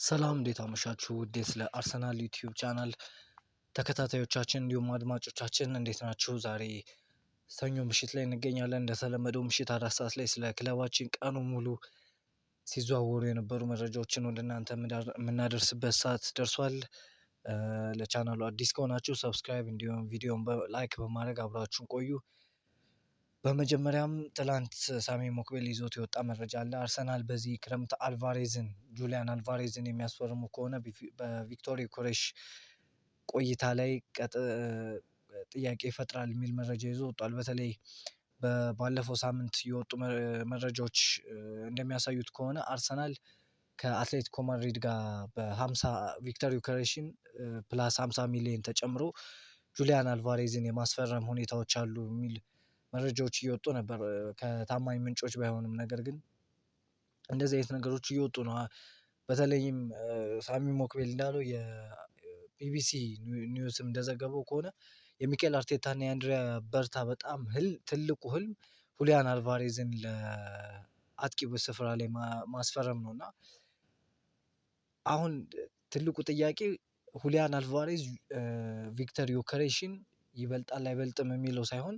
ሰላም እንዴት አመሻችሁ ውድ ስለ አርሰናል ዩቲዩብ ቻናል ተከታታዮቻችን እንዲሁም አድማጮቻችን እንዴት ናችሁ? ዛሬ ሰኞ ምሽት ላይ እንገኛለን። እንደተለመደው ምሽት 4 ሰዓት ላይ ስለ ክለባችን ቀኑ ሙሉ ሲዘዋወሩ የነበሩ መረጃዎችን ወደ እናንተ የምናደርስበት ሰዓት ደርሷል። ለቻናሉ አዲስ ከሆናችሁ ሰብስክራይብ እንዲሁም ቪዲዮን ላይክ በማድረግ አብራችሁን ቆዩ። በመጀመሪያም ትላንት ሳሚ ሞክቤል ይዞት የወጣ መረጃ አለ። አርሰናል በዚህ ክረምት ጁሊያን አልቫሬዝን የሚያስፈርሙ ከሆነ በቪክቶር ዮኬሬሽ ቆይታ ላይ ጥያቄ ይፈጥራል የሚል መረጃ ይዞ ወጥቷል። በተለይ ባለፈው ሳምንት የወጡ መረጃዎች እንደሚያሳዩት ከሆነ አርሰናል ከአትሌቲኮ ማድሪድ ጋር በ50 ቪክተር ዮኬሬሽን ፕላስ 50 ሚሊዮን ተጨምሮ ጁሊያን አልቫሬዝን የማስፈረም ሁኔታዎች አሉ የሚል መረጃዎች እየወጡ ነበር። ከታማኝ ምንጮች ባይሆንም ነገር ግን እንደዚህ አይነት ነገሮች እየወጡ ነው። በተለይም ሳሚ ሞክቤል እንዳለው የቢቢሲ ኒውስም እንደዘገበው ከሆነ የሚኬል አርቴታ እና የአንድሪያ በርታ በጣም ትልቁ ህልም ሁሊያን አልቫሬዝን ለአጥቂ ስፍራ ላይ ማስፈረም ነው እና አሁን ትልቁ ጥያቄ ሁሊያን አልቫሬዝ ቪክተር ዮኬሬሽን ይበልጣል አይበልጥም የሚለው ሳይሆን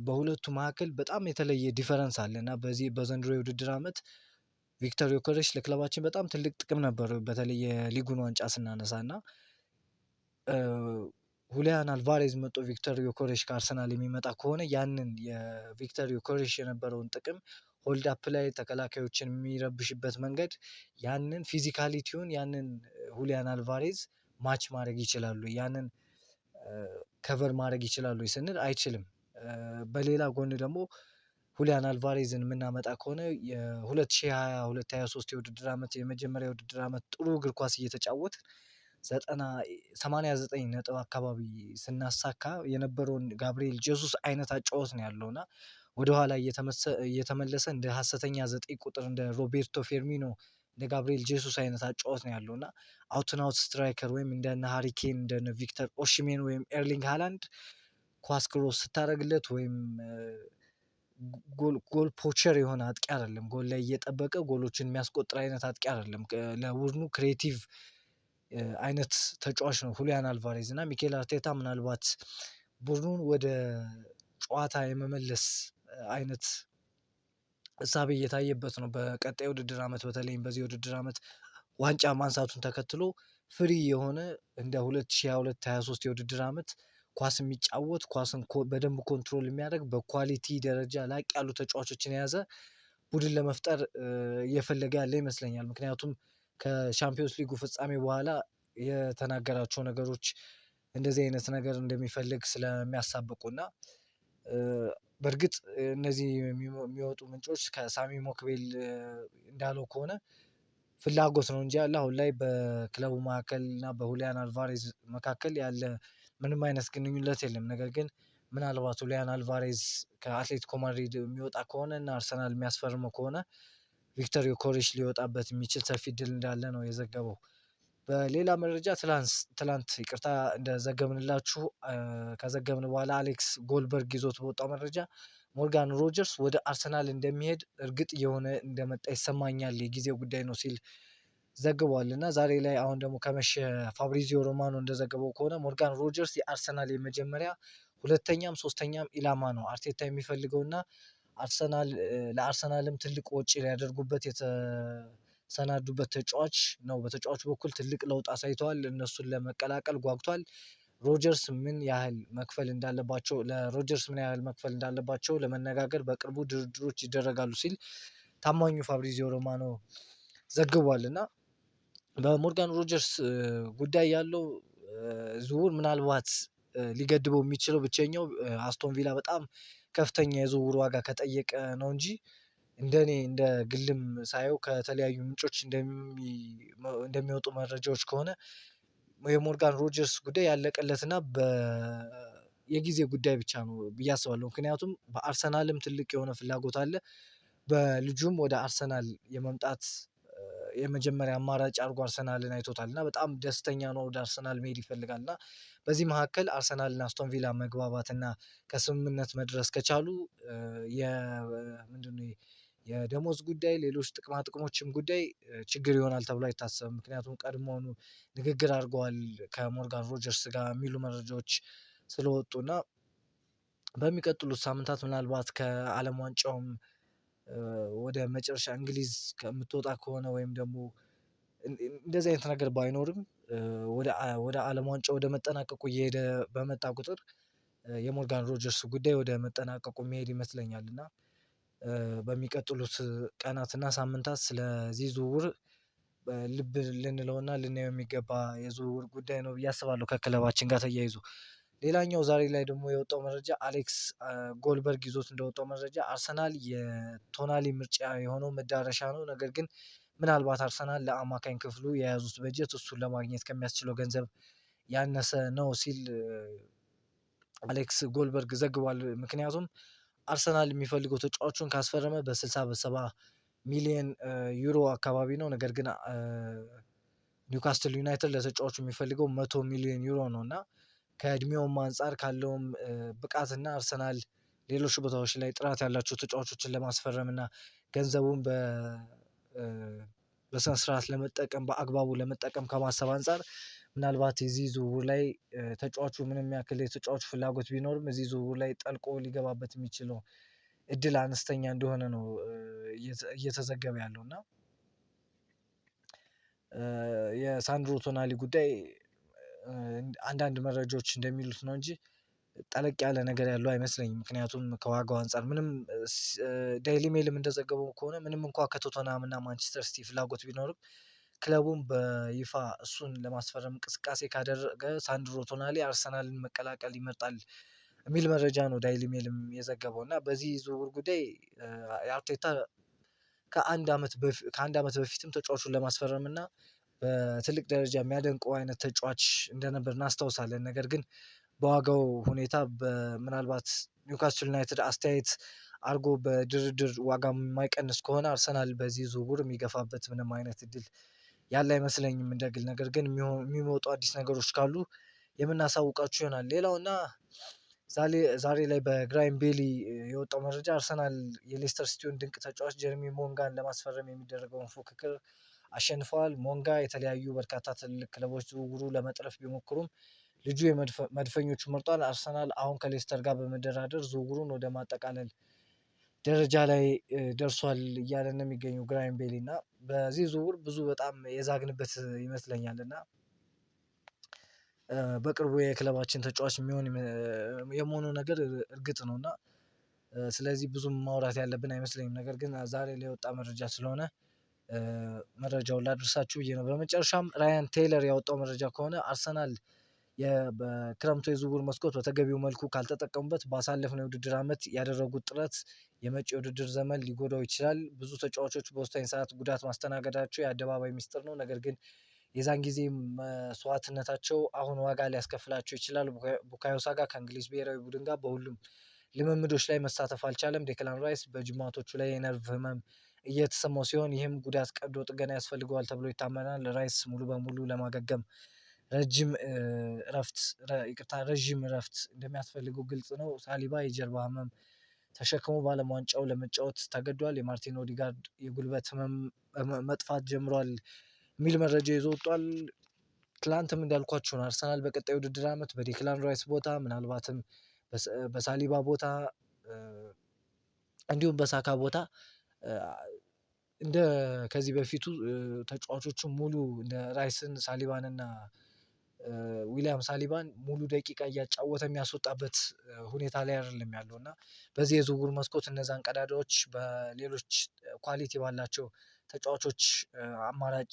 በሁለቱ መካከል በጣም የተለየ ዲፈረንስ አለ እና በዘንድሮ የውድድር ዓመት ቪክተር ዮኬሬሽ ለክለባችን በጣም ትልቅ ጥቅም ነበረው። በተለይ የሊጉን ዋንጫ ስናነሳ እና ሁሊያን አልቫሬዝ መጥቶ ቪክተር ዮኬሬሽ ከአርሰናል የሚመጣ ከሆነ ያንን የቪክተር ዮኬሬሽ የነበረውን ጥቅም ሆልድ አፕ ላይ ተከላካዮችን የሚረብሽበት መንገድ ያንን ፊዚካሊቲውን ያንን ሁሊያን አልቫሬዝ ማች ማድረግ ይችላሉ፣ ያንን ከቨር ማድረግ ይችላሉ ስንል አይችልም። በሌላ ጎን ደግሞ ሁሊያን አልቫሬዝን የምናመጣ ከሆነ የ2022/23 የውድድር ዓመት የመጀመሪያ የውድድር ዓመት ጥሩ እግር ኳስ እየተጫወት 89 ነጥብ አካባቢ ስናሳካ የነበረውን ጋብሪኤል ጄሱስ አይነት አጫወት ነው ያለው እና ወደኋላ እየተመለሰ እንደ ሀሰተኛ 9 ቁጥር እንደ ሮቤርቶ ፌርሚኖ እንደ ጋብሪኤል ጄሱስ አይነት አጫወት ነው ያለው እና አውትን አውት ስትራይከር ወይም እንደነ ሃሪኬን እንደነ ቪክተር ኦሽሜን ወይም ኤርሊንግ ሃላንድ ኳስ ክሮስ ስታደርግለት ወይም ጎል ፖቸር የሆነ አጥቂ አይደለም። ጎል ላይ እየጠበቀ ጎሎችን የሚያስቆጥር አይነት አጥቂ አይደለም። ለቡድኑ ክሬቲቭ አይነት ተጫዋች ነው ሁሊያን አልቫሬዝ እና ሚኬል አርቴታ ምናልባት ቡድኑን ወደ ጨዋታ የመመለስ አይነት እሳቤ እየታየበት ነው። በቀጣይ ውድድር ዓመት በተለይም በዚህ ውድድር ዓመት ዋንጫ ማንሳቱን ተከትሎ ፍሪ የሆነ እንደ 2022/23 የውድድር ዓመት ኳስ የሚጫወት ኳስን በደንብ ኮንትሮል የሚያደርግ በኳሊቲ ደረጃ ላቅ ያሉ ተጫዋቾችን የያዘ ቡድን ለመፍጠር እየፈለገ ያለ ይመስለኛል። ምክንያቱም ከሻምፒዮንስ ሊጉ ፍጻሜ በኋላ የተናገራቸው ነገሮች እንደዚህ አይነት ነገር እንደሚፈልግ ስለሚያሳብቁና በእርግጥ እነዚህ የሚወጡ ምንጮች ከሳሚ ሞክቤል እንዳለው ከሆነ ፍላጎት ነው እንጂ ያለ አሁን ላይ በክለቡ መካከል እና በሁሊያን አልቫሬዝ መካከል ያለ ምንም አይነት ግንኙነት የለም። ነገር ግን ምናልባት ሁሊያን አልቫሬዝ ከአትሌቲኮ ማድሪድ የሚወጣ ከሆነ እና አርሰናል የሚያስፈርመው ከሆነ ቪክተር ዮኬሬሽ ሊወጣበት የሚችል ሰፊ እድል እንዳለ ነው የዘገበው። በሌላ መረጃ ትላንት ይቅርታ እንደዘገብንላችሁ ከዘገብን በኋላ አሌክስ ጎልበርግ ይዞት በወጣው መረጃ ሞርጋን ሮጀርስ ወደ አርሰናል እንደሚሄድ እርግጥ የሆነ እንደመጣ ይሰማኛል፣ የጊዜው ጉዳይ ነው ሲል ዘግቧል እና ዛሬ ላይ አሁን ደግሞ ከመሸ ፋብሪዚዮ ሮማኖ እንደዘገበው ከሆነ ሞርጋን ሮጀርስ የአርሰናል የመጀመሪያ ሁለተኛም ሶስተኛም ኢላማ ነው አርቴታ የሚፈልገው እና ለአርሰናልም ትልቅ ወጪ ሊያደርጉበት የተሰናዱበት ተጫዋች ነው። በተጫዋቹ በኩል ትልቅ ለውጥ አሳይተዋል። እነሱን ለመቀላቀል ጓጉቷል። ለሮጀርስ ምን ያህል መክፈል እንዳለባቸው ለመነጋገር በቅርቡ ድርድሮች ይደረጋሉ ሲል ታማኙ ፋብሪዚዮ ሮማኖ ዘግቧል እና በሞርጋን ሮጀርስ ጉዳይ ያለው ዝውውር ምናልባት ሊገድበው የሚችለው ብቸኛው አስቶን ቪላ በጣም ከፍተኛ የዝውውር ዋጋ ከጠየቀ ነው እንጂ እንደኔ እንደ ግልም ሳየው ከተለያዩ ምንጮች እንደሚወጡ መረጃዎች ከሆነ የሞርጋን ሮጀርስ ጉዳይ ያለቀለትና የጊዜ ጉዳይ ብቻ ነው ብዬ አስባለሁ። ምክንያቱም በአርሰናልም ትልቅ የሆነ ፍላጎት አለ። በልጁም ወደ አርሰናል የመምጣት የመጀመሪያ አማራጭ አድርጎ አርሰናልን አይቶታል እና በጣም ደስተኛ ነው። ወደ አርሰናል መሄድ ይፈልጋል እና በዚህ መካከል አርሰናል እና አስቶን ቪላ መግባባት እና ከስምምነት መድረስ ከቻሉ የደሞዝ ጉዳይ፣ ሌሎች ጥቅማ ጥቅሞችም ጉዳይ ችግር ይሆናል ተብሎ አይታሰብም። ምክንያቱም ቀድሞውኑ ንግግር አድርገዋል ከሞርጋን ሮጀርስ ጋር የሚሉ መረጃዎች ስለወጡና በሚቀጥሉት ሳምንታት ምናልባት ከዓለም ዋንጫውም ወደ መጨረሻ እንግሊዝ ከምትወጣ ከሆነ ወይም ደግሞ እንደዚህ አይነት ነገር ባይኖርም ወደ ዓለም ዋንጫ ወደ መጠናቀቁ እየሄደ በመጣ ቁጥር የሞርጋን ሮጀርስ ጉዳይ ወደ መጠናቀቁ የሚሄድ ይመስለኛል እና በሚቀጥሉት ቀናትና ሳምንታት ስለዚህ ዝውውር ልብ ልንለውና ልናየው የሚገባ የዝውውር ጉዳይ ነው ብዬ አስባለሁ ከክለባችን ጋር ተያይዞ። ሌላኛው ዛሬ ላይ ደግሞ የወጣው መረጃ አሌክስ ጎልበርግ ይዞት እንደወጣው መረጃ አርሰናል የቶናሊ ምርጫ የሆነው መዳረሻ ነው። ነገር ግን ምናልባት አርሰናል ለአማካኝ ክፍሉ የያዙት በጀት እሱን ለማግኘት ከሚያስችለው ገንዘብ ያነሰ ነው ሲል አሌክስ ጎልበርግ ዘግቧል። ምክንያቱም አርሰናል የሚፈልገው ተጫዋቹን ካስፈረመ በ60 በ70 ሚሊዮን ዩሮ አካባቢ ነው። ነገር ግን ኒውካስትል ዩናይትድ ለተጫዋቹ የሚፈልገው 100 ሚሊዮን ዩሮ ነው እና ከእድሜውም አንፃር ካለውም ብቃትና አርሰናል ሌሎች ቦታዎች ላይ ጥራት ያላቸው ተጫዋቾችን ለማስፈረም እና ገንዘቡን በስነ ስርዓት ለመጠቀም በአግባቡ ለመጠቀም ከማሰብ አንፃር ምናልባት የዚህ ዝውውር ላይ ተጫዋቹ ምንም ያክል የተጫዋቹ ፍላጎት ቢኖርም እዚህ ዝውውር ላይ ጠልቆ ሊገባበት የሚችለው እድል አነስተኛ እንደሆነ ነው እየተዘገበ ያለው እና የሳንድሮ ቶናሊ ጉዳይ አንዳንድ መረጃዎች እንደሚሉት ነው እንጂ ጠለቅ ያለ ነገር ያለው አይመስለኝም። ምክንያቱም ከዋጋው አንፃር ምንም ዴይሊ ሜልም እንደዘገበው ከሆነ ምንም እንኳን ከቶተንሃም እና ማንቸስተር ሲቲ ፍላጎት ቢኖርም ክለቡም በይፋ እሱን ለማስፈረም እንቅስቃሴ ካደረገ ሳንድሮ ቶናሊ አርሰናልን መቀላቀል ይመርጣል የሚል መረጃ ነው ዳይሊ ሜልም የዘገበው እና በዚህ ዝውውር ጉዳይ አርቴታ ከአንድ ዓመት በፊትም ተጫዋቹን ለማስፈረም እና በትልቅ ደረጃ የሚያደንቀው አይነት ተጫዋች እንደነበር እናስታውሳለን። ነገር ግን በዋጋው ሁኔታ ምናልባት ኒውካስትል ዩናይትድ አስተያየት አድርጎ በድርድር ዋጋ የማይቀንስ ከሆነ አርሰናል በዚህ ዝውውር የሚገፋበት ምንም አይነት እድል ያለ አይመስለኝም እንደ ግል። ነገር ግን የሚወጡ አዲስ ነገሮች ካሉ የምናሳውቃችሁ ይሆናል። ሌላው እና ዛሬ ላይ በግራይም ቤሊ የወጣው መረጃ አርሰናል የሌስተር ሲቲውን ድንቅ ተጫዋች ጀርሚ ሞንጋን ለማስፈረም የሚደረገውን ፉክክር አሸንፈዋል። ሞንጋ የተለያዩ በርካታ ትልልቅ ክለቦች ዝውውሩ ለመጥለፍ ቢሞክሩም ልጁ የመድፈኞቹ መርጧል። አርሰናል አሁን ከሌስተር ጋር በመደራደር ዝውውሩን ወደ ማጠቃለል ደረጃ ላይ ደርሷል እያለ ነው የሚገኘው ግራይም ቤሊ እና በዚህ ዝውውር ብዙ በጣም የዛግንበት ይመስለኛል እና በቅርቡ የክለባችን ተጫዋች የመሆኑ ነገር እርግጥ ነው እና ስለዚህ ብዙም ማውራት ያለብን አይመስለኝም። ነገር ግን ዛሬ ላይ የወጣ መረጃ ስለሆነ መረጃውን ላድርሳችሁ ብዬ ነው። በመጨረሻም ራያን ቴይለር ያወጣው መረጃ ከሆነ አርሰናል በክረምቱ የዝውውር መስኮት በተገቢው መልኩ ካልተጠቀሙበት ባሳለፍነው የውድድር ዓመት ያደረጉት ጥረት የመጪ የውድድር ዘመን ሊጎዳው ይችላል። ብዙ ተጫዋቾች በወሳኝ ሰዓት ጉዳት ማስተናገዳቸው የአደባባይ ሚስጥር ነው። ነገር ግን የዛን ጊዜ መስዋዕትነታቸው አሁን ዋጋ ሊያስከፍላቸው ይችላል። ቡካዮ ሳካ ከእንግሊዝ ብሔራዊ ቡድን ጋር በሁሉም ልምምዶች ላይ መሳተፍ አልቻለም። ዴክላን ራይስ በጅማቶቹ ላይ የነርቭ ህመም እየተሰማው ሲሆን ይህም ጉዳት ቀዶ ጥገና ያስፈልገዋል ተብሎ ይታመናል። ራይስ ሙሉ በሙሉ ለማገገም ረጅም እረፍት እንደሚያስፈልገው ግልጽ ነው። ሳሊባ የጀርባ ህመም ተሸክሞ በዓለም ዋንጫው ለመጫወት ተገዷል። የማርቲን ኦዲጋርድ የጉልበት ህመም መጥፋት ጀምሯል የሚል መረጃ ይዞ ወጧል። ትላንትም እንዳልኳችሁ ነው አርሰናል በቀጣይ ውድድር ዓመት በዴክላን ራይስ ቦታ ምናልባትም በሳሊባ ቦታ እንዲሁም በሳካ ቦታ እንደ ከዚህ በፊቱ ተጫዋቾቹን ሙሉ እንደ ራይስን ሳሊባን እና ዊሊያም ሳሊባን ሙሉ ደቂቃ እያጫወተ የሚያስወጣበት ሁኔታ ላይ አይደለም ያለው እና በዚህ የዝውውር መስኮት እነዛን ቀዳዳዎች በሌሎች ኳሊቲ ባላቸው ተጫዋቾች አማራጭ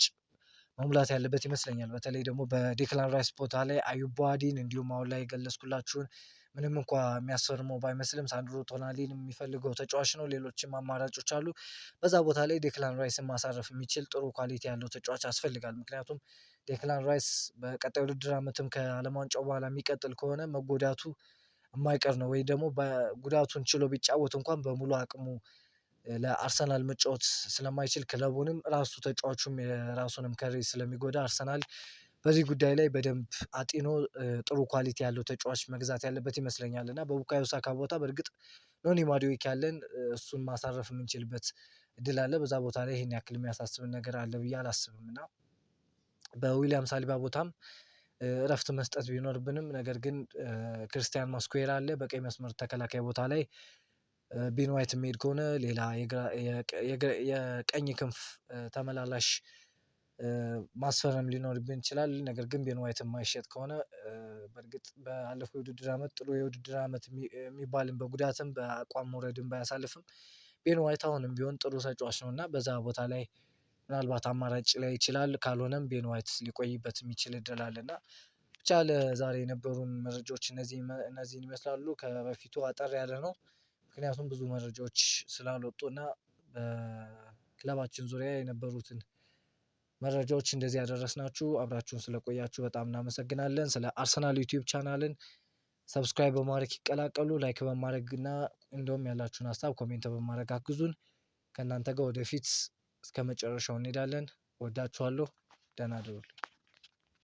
መሙላት ያለበት ይመስለኛል። በተለይ ደግሞ በዴክላን ራይስ ቦታ ላይ አዩብ ቡአዲን እንዲሁም አሁን ላይ የገለጽኩላችሁን ምንም እንኳን የሚያስፈርመው ባይመስልም ሳንድሮ ቶናሊን የሚፈልገው ተጫዋች ነው። ሌሎችም አማራጮች አሉ። በዛ ቦታ ላይ ዴክላን ራይስን ማሳረፍ የሚችል ጥሩ ኳሊቲ ያለው ተጫዋች ያስፈልጋል። ምክንያቱም ዴክላን ራይስ በቀጣይ ውድድር ዓመትም ከዓለም ዋንጫው በኋላ የሚቀጥል ከሆነ መጎዳቱ የማይቀር ነው ወይ ደግሞ በጉዳቱን ችሎ ቢጫወት እንኳን በሙሉ አቅሙ ለአርሰናል መጫወት ስለማይችል ክለቡንም ራሱ ተጫዋቹም የራሱንም ከሪ ስለሚጎዳ አርሰናል በዚህ ጉዳይ ላይ በደንብ አጢኖ ጥሩ ኳሊቲ ያለው ተጫዋች መግዛት ያለበት ይመስለኛል እና በቡካዮ ሳካ ቦታ በእርግጥ ኖኒ ማዱዌኬ ያለን እሱን ማሳረፍ የምንችልበት እድል አለ። በዛ ቦታ ላይ ይሄን ያክል የሚያሳስብን ነገር አለ ብዬ አላስብም። እና በዊሊያም ሳሊባ ቦታም እረፍት መስጠት ቢኖርብንም ነገር ግን ክርስቲያን ማስኩዌራ አለ በቀኝ መስመር ተከላካይ ቦታ ላይ ቤን ዋይት የሚሄድ ከሆነ ሌላ የቀኝ ክንፍ ተመላላሽ ማስፈረም ሊኖርብን ይችላል። ነገር ግን ቤን ዋይት የማይሸጥ ከሆነ በእርግጥ ባለፈው የውድድር አመት ጥሩ የውድድር አመት የሚባልም በጉዳትም በአቋም መውረድም ባያሳልፍም ቤን ዋይት አሁንም ቢሆን ጥሩ ተጫዋች ነው እና በዛ ቦታ ላይ ምናልባት አማራጭ ላይ ይችላል። ካልሆነም ቤን ዋይት ሊቆይበት የሚችል እድል አለ። እና ብቻ ለዛሬ የነበሩን መረጃዎች እነዚህን ይመስላሉ። ከበፊቱ አጠር ያለ ነው። ምክንያቱም ብዙ መረጃዎች ስላልወጡና በክለባችን ዙሪያ የነበሩትን መረጃዎች እንደዚህ ያደረስናችሁ አብራችሁን ስለቆያችሁ በጣም እናመሰግናለን። ስለ አርሰናል ዩቲዩብ ቻናልን ሰብስክራይብ በማድረግ ይቀላቀሉ። ላይክ በማድረግ እና እንደውም ያላችሁን ሀሳብ ኮሜንት በማድረግ አግዙን። ከእናንተ ጋር ወደፊት እስከመጨረሻው እንሄዳለን። እወዳችኋለሁ። ደህና እደሩልኝ።